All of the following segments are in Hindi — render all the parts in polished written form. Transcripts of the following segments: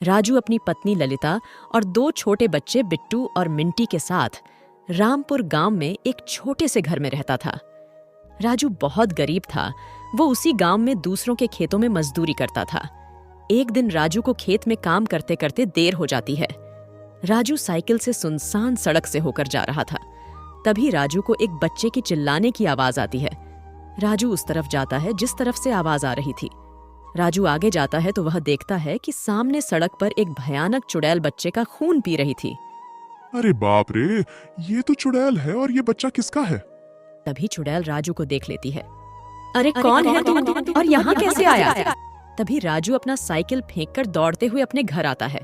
राजू अपनी पत्नी ललिता और दो छोटे बच्चे बिट्टू और मिंटी के साथ रामपुर गांव में एक छोटे से घर में रहता था। राजू बहुत गरीब था। वो उसी गांव में दूसरों के खेतों में मजदूरी करता था। एक दिन राजू को खेत में काम करते करते देर हो जाती है। राजू साइकिल से सुनसान सड़क से होकर जा रहा था। तभी राजू को एक बच्चे की चिल्लाने की आवाज आती है। राजू उस तरफ जाता है जिस तरफ से आवाज आ रही थी। राजू आगे जाता है तो वह देखता है कि सामने सड़क पर एक भयानक चुड़ैल बच्चे का खून पी रही थी। अरे बाप रे, ये तो चुड़ैल है और ये बच्चा किसका है? तभी चुड़ैल राजू को देख लेती है। अरे कौन है तुम और यहाँ कैसे आया? तभी राजू अपना साइकिल फेंककर दौड़ते हुए अपने घर आता है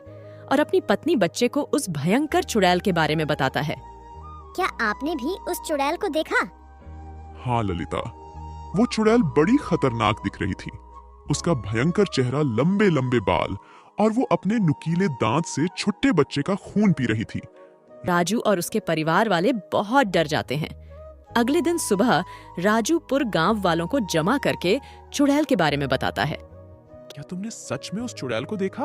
और अपनी पत्नी बच्चे को उस भयंकर चुड़ैल के बारे में बताता है। क्या आपने भी उस चुड़ैल को देखा? हाँ ललिता, वो चुड़ैल बड़ी खतरनाक दिख रही थी। उसका भयंकर चेहरा, लंबे लंबे बाल और वो अपने नुकीले दांत से छोटे बच्चे का खून पी रही थी। राजू और उसके परिवार वाले बहुत डर जाते हैं। अगले दिन सुबह राजू पुर गांव वालों को जमा करके चुड़ैल के बारे में बताता है। क्या तुमने सच में उस चुड़ैल को देखा?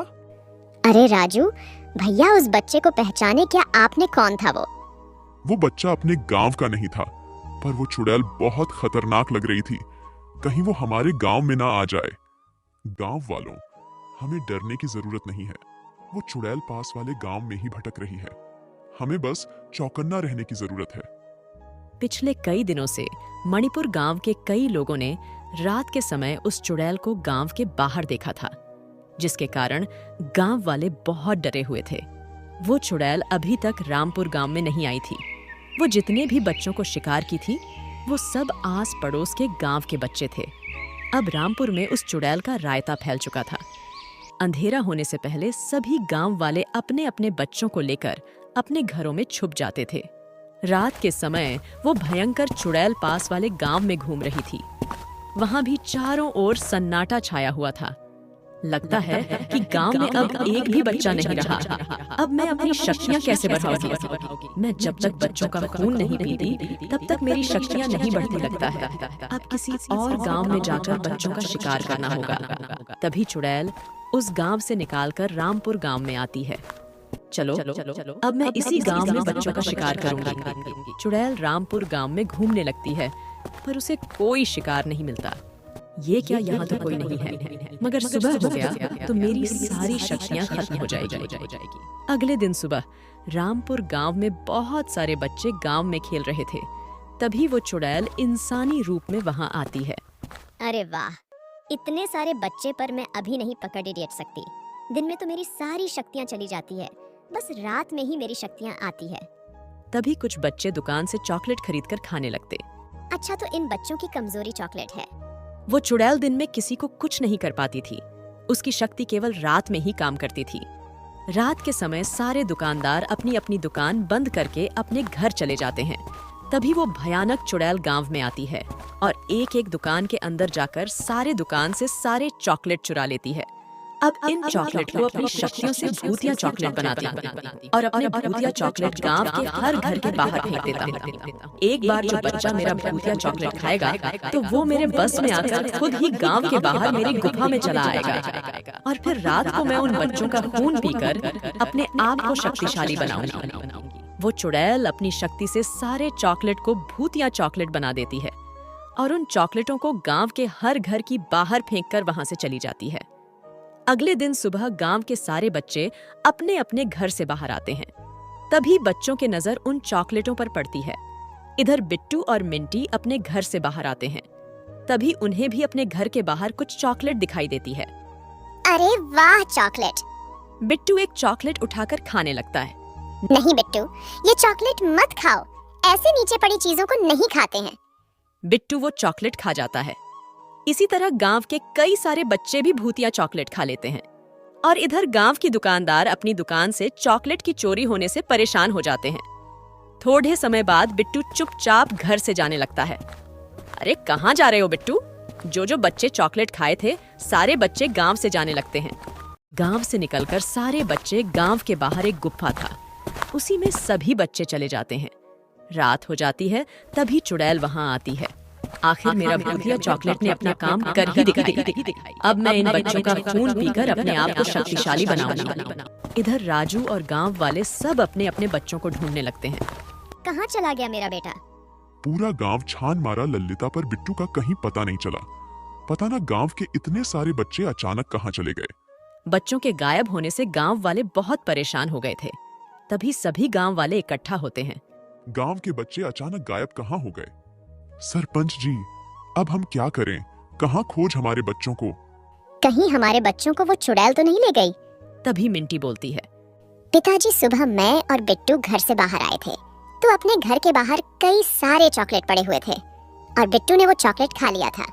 अरे राजू भैया, उस बच्चे को पहचाने क्या आपने? कौन था वो? वो बच्चा अपने गांव का नहीं था, पर वो चुड़ैल बहुत खतरनाक लग रही थी। कहीं वो हमारे गांव में ना आ जाए। गांव वालों, हमें डरने की जरूरत नहीं है। वो चुड़ैल पास वाले गांव में ही भटक रही है। हमें बस चौकन्ना रहने की जरूरत है। पिछले कई दिनों से मणिपुर गांव के कई लोगों ने रात के समय उस चुड़ैल को गांव के बाहर देखा था, जिसके कारण गांव वाले बहुत डरे हुए थे। वो चुड़ैल अभी तक रामपुर गांव में नहीं आई थी। वो जितने भी बच्चों को शिकार की थी, वो सब आस पड़ोस के गांव के बच्चे थे। अब रामपुर में उस चुड़ैल का रायता फैल चुका था। अंधेरा होने से पहले सभी गांव वाले अपने अपने बच्चों को लेकर अपने घरों में छुप जाते थे। रात के समय वो भयंकर चुड़ैल पास वाले गांव में घूम रही थी। वहां भी चारों ओर सन्नाटा छाया हुआ था। लगता है कि गांव में अब एक भी बच्चा नहीं रहा। अब मैं अपनी शक्तियां कैसे बढ़ाऊंगी? मैं जब तक बच्चों का खून नहीं पीती तब तक मेरी शक्तियां नहीं बढ़ती लगता है। अब किसी और गांव में जाकर बच्चों का शिकार करना होगा। तभी चुड़ैल उस गांव से निकालकर रामपुर गांव में आती है। चलो अब मैं इसी गांव में बच्चों का शिकार करूंगी। चुड़ैल रामपुर गांव में घूमने लगती है, पर उसे कोई शिकार नहीं मिलता। ये क्या, यहाँ तो कोई नहीं है। मगर सुबह हो गया तो मेरी सारी शक्तियाँ खत्म हो जाएगी। अगले दिन सुबह रामपुर गांव में बहुत सारे बच्चे गांव में खेल रहे थे। तभी वो चुड़ैल इंसानी रूप में वहां आती है। अरे वाह, इतने सारे बच्चे पर मैं अभी नहीं पकड़ लेट सकती। दिन में तो मेरी सारी शक्तियाँ चली जाती है, बस रात में ही मेरी शक्तियाँ आती है। तभी कुछ बच्चे दुकान से चॉकलेट खरीदकर खाने लगते। अच्छा, तो इन बच्चों की कमजोरी चॉकलेट है। वो चुड़ैल दिन में किसी को कुछ नहीं कर पाती थी। उसकी शक्ति केवल रात में ही काम करती थी। रात के समय सारे दुकानदार अपनी अपनी दुकान बंद करके अपने घर चले जाते हैं। तभी वो भयानक चुड़ैल गांव में आती है और एक एक दुकान के अंदर जाकर सारे दुकान से सारे चॉकलेट चुरा लेती है। अब इन चॉकलेट को अपनी शक्तियों से भूतिया चॉकलेट बनाती हूँ और अपने भूतिया चॉकलेट गांव के हर घर के बाहर फेंक देता हूँ। एक बार जो बच्चा मेरा भूतिया चॉकलेट खाएगा तो वो मेरे बस में आकर खुद ही गांव के बाहर मेरी गुफा में चला आएगा और फिर रात को मैं उन बच्चों का खून पीकर अपने आप को शक्तिशाली बनाऊंगी। वो चुड़ैल अपनी शक्ति से सारे चॉकलेट को भूतिया चॉकलेट बना देती है और उन चॉकलेटों को गांव के हर घर की बाहर फेंककर वहां से चली जाती है। अगले दिन सुबह गांव के सारे बच्चे अपने अपने घर से बाहर आते हैं। तभी बच्चों की नजर उन चॉकलेटों पर पड़ती है। इधर बिट्टू और मिंटी अपने घर से बाहर आते हैं। तभी उन्हें भी अपने घर के बाहर कुछ चॉकलेट दिखाई देती है। अरे वाह, चॉकलेट! बिट्टू एक चॉकलेट उठाकर खाने लगता है। नहीं बिट्टू, ये चॉकलेट मत खाओ। ऐसे नीचे पड़ी चीजों को नहीं खाते हैं। बिट्टू वो चॉकलेट खा जाता है। इसी तरह गांव के कई सारे बच्चे भी भूतिया चॉकलेट खा लेते हैं और इधर गांव की दुकानदार अपनी दुकान से चॉकलेट की चोरी होने से परेशान हो जाते हैं। थोड़े समय बाद बिट्टू चुपचाप घर से जाने लगता है। अरे कहाँ जा रहे हो बिट्टू? जो बच्चे चॉकलेट खाए थे सारे बच्चे गांव से जाने लगते हैं। गांव से निकलकर सारे बच्चे गांव के बाहर एक गुफा था, उसी में सभी बच्चे चले जाते हैं। रात हो जाती है, तभी चुड़ैल वहां आती है। आखिर मेरा भूतिया चॉकलेट ने अपना काम कर ही दिखाई। अब मैं इन बच्चों का खून पीकर अपने आप को शक्तिशाली बनाऊंगा। इधर राजू और गांव वाले सब अपने अपने बच्चों को ढूंढने लगते हैं। कहाँ चला गया मेरा बेटा? पूरा गांव छान मारा ललिता, पर बिट्टू का कहीं पता नहीं चला। पता ना गांव के इतने सारे बच्चे अचानक कहाँ चले गए। बच्चों के गायब होने से गांव वाले बहुत परेशान हो गए थे। तभी सभी गांव वाले इकट्ठा होते हैं। गांव के बच्चे अचानक गायब कहाँ हो गए? सरपंच जी, अब हम क्या करें? कहाँ खोज हमारे बच्चों को? कहीं हमारे बच्चों को वो चुड़ैल तो नहीं ले गई? तभी मिंटी बोलती है, पिताजी, सुबह मैं और बिट्टू घर से बाहर आए थे तो अपने घर के बाहर कई सारे चॉकलेट पड़े हुए थे और बिट्टू ने वो चॉकलेट खा लिया था।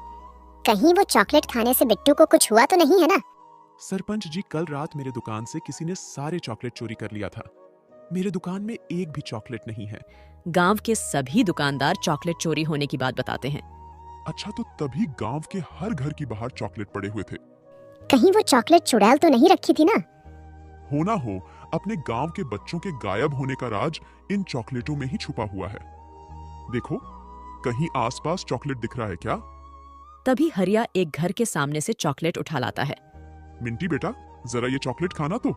कहीं वो चॉकलेट खाने से बिट्टू को कुछ हुआ तो नहीं है ना? सरपंच जी, कल रात मेरे दुकान से किसी ने सारे चॉकलेट चोरी कर लिया था। मेरे दुकान में एक भी चॉकलेट नहीं है। गांव के सभी दुकानदार चॉकलेट चोरी होने की बात बताते हैं। अच्छा, तो तभी गांव के हर घर के बाहर चॉकलेट पड़े हुए थे। कहीं वो चॉकलेट चुड़ैल तो नहीं रखी थी ना? होना हो अपने गांव के बच्चों के गायब होने का राज इन चॉकलेटों में ही छुपा हुआ है। देखो, कहीं आसपास चॉकलेट दिख रहा है क्या? तभी हरिया एक घर के सामने से चॉकलेट उठा लाता है। मिंटी बेटा, जरा ये चॉकलेट खाना तो।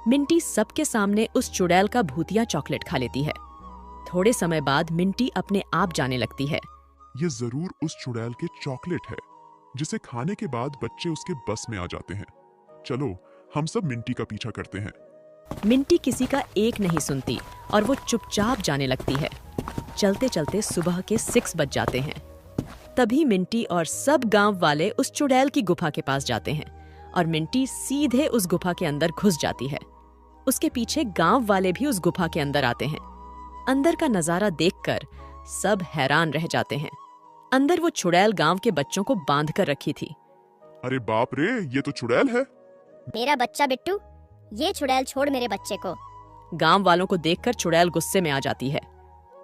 मिंटी सबके सामने उस चुड़ैल का भूतिया चॉकलेट खा लेती है। थोड़े समय बाद मिंटी अपने आप जाने लगती है। ये जरूर उस चुड़ैल के चॉकलेट है, जिसे खाने के बाद बच्चे उसके बस में आ जाते हैं। चलो, हम सब मिंटी का पीछा करते हैं। मिंटी किसी का एक नहीं सुनती और वो चुपचाप जाने लगती है। चलते चलते सुबह के 6 बज जाते हैं। तभी मिंटी और सब गांव वाले उस चुड़ैल की गुफा के पास जाते हैं और मिंटी सीधे उस गुफा के अंदर घुस जाती है। उसके पीछे गांव वाले भी उस गुफा के अंदर आते हैं। अंदर का नजारा देखकर सब हैरान रह जाते हैं। अंदर वो चुड़ैल गांव के बच्चों को बांध कर रखी थी। अरे बाप रे, ये तो चुड़ैल है। मेरा बच्चा बिट्टू, ये चुड़ैल छोड़ मेरे बच्चे को। गांव वालों को देखकर चुड़ैल गुस्से में आ जाती है।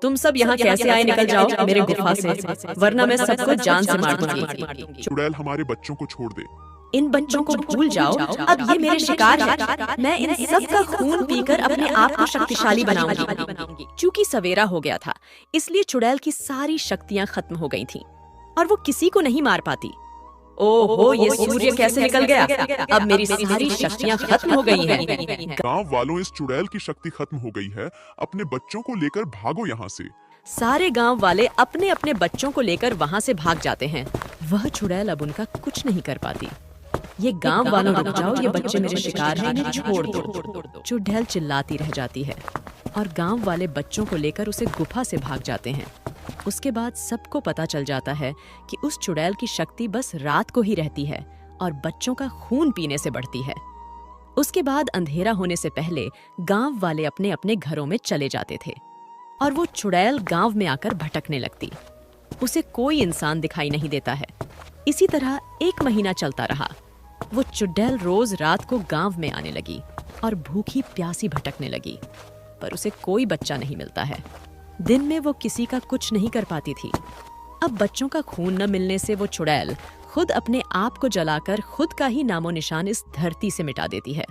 तुम सब यहाँ कैसे आए? निकल जाओ मेरे गुफा से, वरना मैं सबको जान से मार दूंगी। चुड़ैल हमारे बच्चों को छोड़ दे। इन बच्चों को भूल जाओ, अब ये मेरे शिकार हैं। मैं इन सब का खून पीकर अपने आप को शक्तिशाली बनाऊंगी। चूंकि सवेरा हो गया था, इसलिए चुड़ैल की सारी शक्तियां खत्म हो गई थीं और वो किसी को नहीं मार पाती। ओहो, ये सूर्य कैसे निकल गया? अब मेरी सारी शक्तियां खत्म हो गई हैं। गांव वालों, इस चुड़ैल की शक्ति खत्म हो गई है। अपने बच्चों को लेकर भागो यहाँ से। सारे गांव वाले अपने अपने बच्चों को लेकर वहां से भाग जाते हैं। वह चुड़ैल अब उनका कुछ नहीं कर पाती। ये गांव वालों, रुक जाओ, ये बच्चे मेरे शिकार हैं, इन्हें छोड़ दो। चुड़ैल चिल्लाती रह जाती है और गांव वाले बच्चों को लेकर उसे गुफा से भाग जाते हैं। उसके बाद सबको पता चल जाता है कि उस चुड़ैल की शक्ति बस रात को ही रहती है और बच्चों का खून पीने से बढ़ती है। उसके बाद अंधेरा होने से पहले गांव वाले अपने अपने घरों में चले जाते थे और वो चुड़ैल गांव में आकर भटकने लगती। उसे कोई इंसान दिखाई नहीं देता है। इसी तरह 1 महीना चलता रहा। वो चुड़ैल रोज रात को गांव में आने लगी और भूखी प्यासी भटकने लगी, पर उसे कोई बच्चा नहीं मिलता है। दिन में वो किसी का कुछ नहीं कर पाती थी। अब बच्चों का खून न मिलने से वो चुड़ैल खुद अपने आप को जलाकर खुद का ही नामो निशान इस धरती से मिटा देती है।